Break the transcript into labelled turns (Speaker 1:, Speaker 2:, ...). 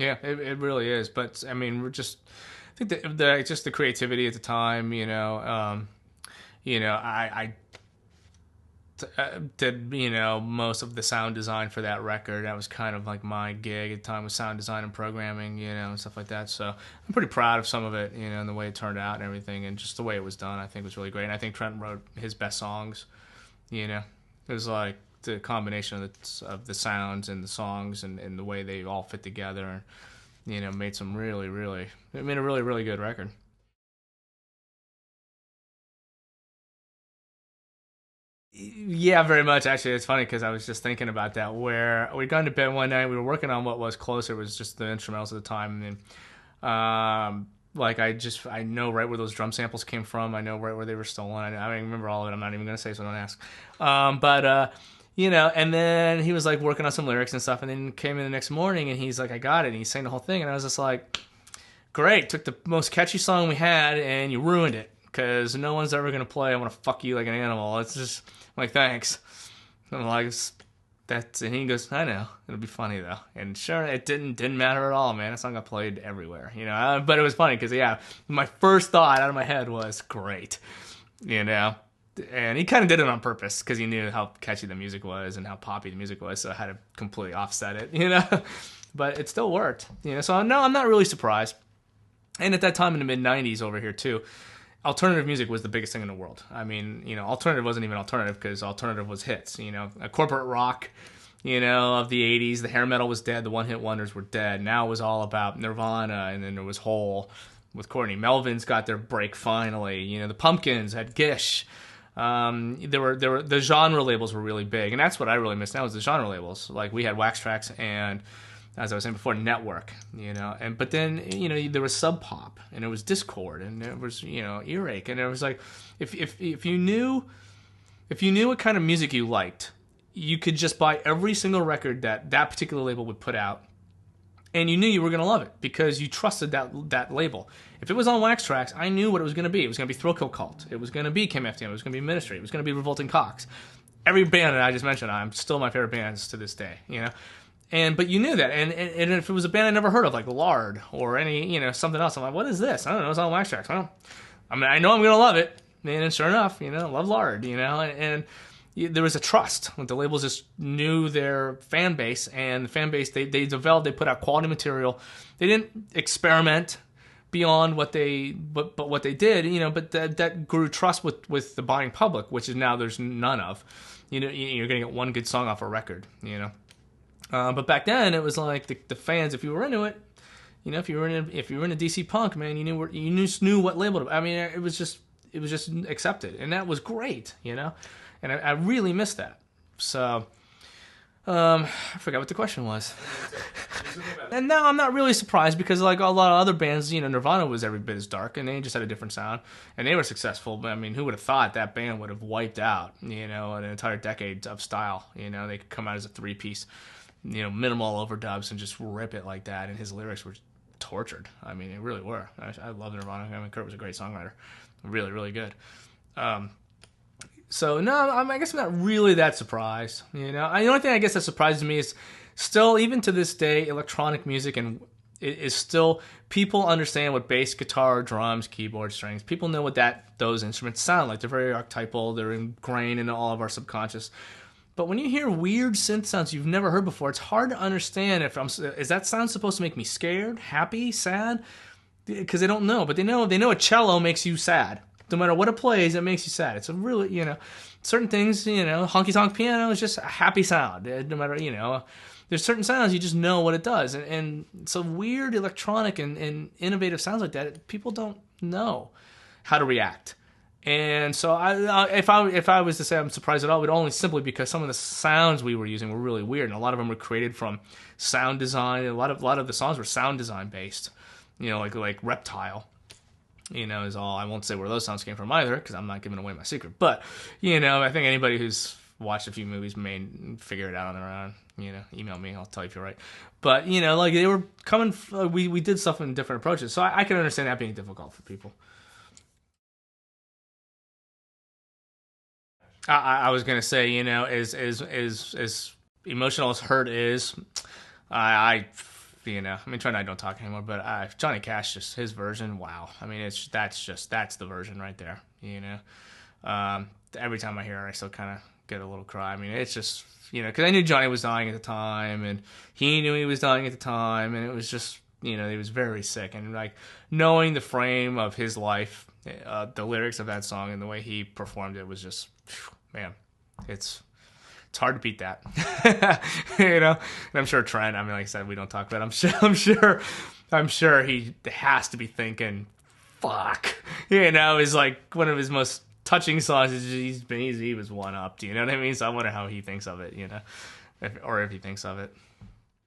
Speaker 1: Yeah, it really is. But I mean, we're just I think that just the creativity at the time, I did most of the sound design for that record. That was kind of like my gig at the time, with sound design and programming, and stuff like that. So I'm pretty proud of some of it, and the way it turned out and everything, and just the way it was done. I think was really great. And I think Trent wrote his best songs. It was like the combination of the sounds and the songs, and the way they all fit together, and made some it made a really really good record. Yeah, very much. Actually, it's funny because I was just thinking about that. Where we'd gone to bed one night, we were working on what was closer. It was just the instrumentals at the time, like I know right where those drum samples came from. I know right where they were stolen. I don't remember all of it. I'm not even gonna say, so don't ask. But and then he was like working on some lyrics and stuff, and then came in the next morning and he's like, I got it. And he sang the whole thing, and I was just like, great. Took the most catchy song we had and you ruined it because no one's ever gonna play "I Want to Fuck You Like an Animal." It's just I'm like, thanks. I'm like, that's, and he goes, I know, it'll be funny though. And sure, it didn't matter at all, man. That song got played everywhere, But it was funny because yeah, my first thought out of my head was great, you know. And he kind of did it on purpose because he knew how catchy the music was and how poppy the music was, so I had to completely offset it. But it still worked. So no, I'm not really surprised. And at that time in the mid '90s over here too, alternative music was the biggest thing in the world. I mean, alternative wasn't even alternative because alternative was hits. A corporate rock, of the '80s. The hair metal was dead. The one hit wonders were dead. Now it was all about Nirvana, and then there was Hole with Courtney. Melvin's got their break finally. The Pumpkins had Gish. There were the genre labels were really big, and that's what I really missed now was the genre labels. Like we had Wax Trax and, as I was saying before, Network, and but then there was Sub Pop, and it was Discord, and there was Earache, and it was like if you knew what kind of music you liked, you could just buy every single record that particular label would put out, and you knew you were gonna love it because you trusted that label. If it was on Wax Trax, I knew what it was gonna be. It was gonna be Thrill Kill Cult. It was gonna be Kim FDM. It was gonna be Ministry. It was gonna be Revolting Cocks. Every band that I just mentioned, I'm still my favorite bands to this day. But you knew that, and if it was a band I never heard of, like Lard or any something else, I'm like, what is this? I don't know. It's on Wax Trax. Well, I mean, I know I'm gonna love it, and sure enough, love Lard. And there was a trust. Like the labels just knew their fan base, and the fan base they developed. They put out quality material. They didn't experiment beyond what they what they did. But that grew trust with the buying public, which is now there's none of. You're gonna get one good song off a record. But back then it was like the fans. If you were into it, if you were into DC punk, man, you just knew what label to. I mean, it was just accepted, and that was great. And I really missed that. So I forgot what the question was. And now I'm not really surprised because like a lot of other bands, Nirvana was every bit as dark, and they just had a different sound, and they were successful. But I mean, who would have thought that band would have wiped out, an entire decade of style? They could come out as a three-piece, minimal overdubs and just rip it like that. And his lyrics were tortured. I mean, they really were. I love Nirvana. I mean, Kurt was a great songwriter, really, really good. So no, I guess I'm not really that surprised. The only thing I guess that surprises me is still, even to this day, electronic music and it is still people understand what bass, guitar, drums, keyboard, strings. People know what those instruments sound like. They're very archetypal. They're ingrained into all of our subconscious. But when you hear weird synth sounds you've never heard before, it's hard to understand is that sound supposed to make me scared, happy, sad? Because they don't know, but they know a cello makes you sad. No matter what it plays, it makes you sad. It's a really, certain things, honky tonk piano is just a happy sound. No matter, there's certain sounds you just know what it does. And so weird electronic and innovative sounds like that, people don't know how to react. And so if I was to say I'm surprised at all, it would only simply because some of the sounds we were using were really weird, and a lot of them were created from sound design. A lot of the songs were sound design based, like Reptile. Is all. I won't say where those sounds came from either, because I'm not giving away my secret. But, I think anybody who's watched a few movies may figure it out on their own. Email me, I'll tell you if you're right. But, like they were coming, we did stuff in different approaches. So I can understand that being difficult for people. I was going to say, as emotional as Hurt is, I you know, I mean, Trent and I don't talk anymore, but Johnny Cash, just his version, wow. I mean, that's the version right there, you know. Every time I hear it, I still kind of get a little cry. I mean, it's just, you know, because I knew Johnny was dying at the time, and he knew he was dying at the time, and it was just, you know, he was very sick, and like knowing the frame of his life, the lyrics of that song and the way he performed it was just, man, it's hard to beat that. You know, and I'm sure Trent, I mean, like I said, we don't talk about it. I'm sure he has to be thinking, fuck, you know, is like one of his most touching songs. He was one up. Do you know what I mean? So I wonder how he thinks of it, you know, if he thinks of it.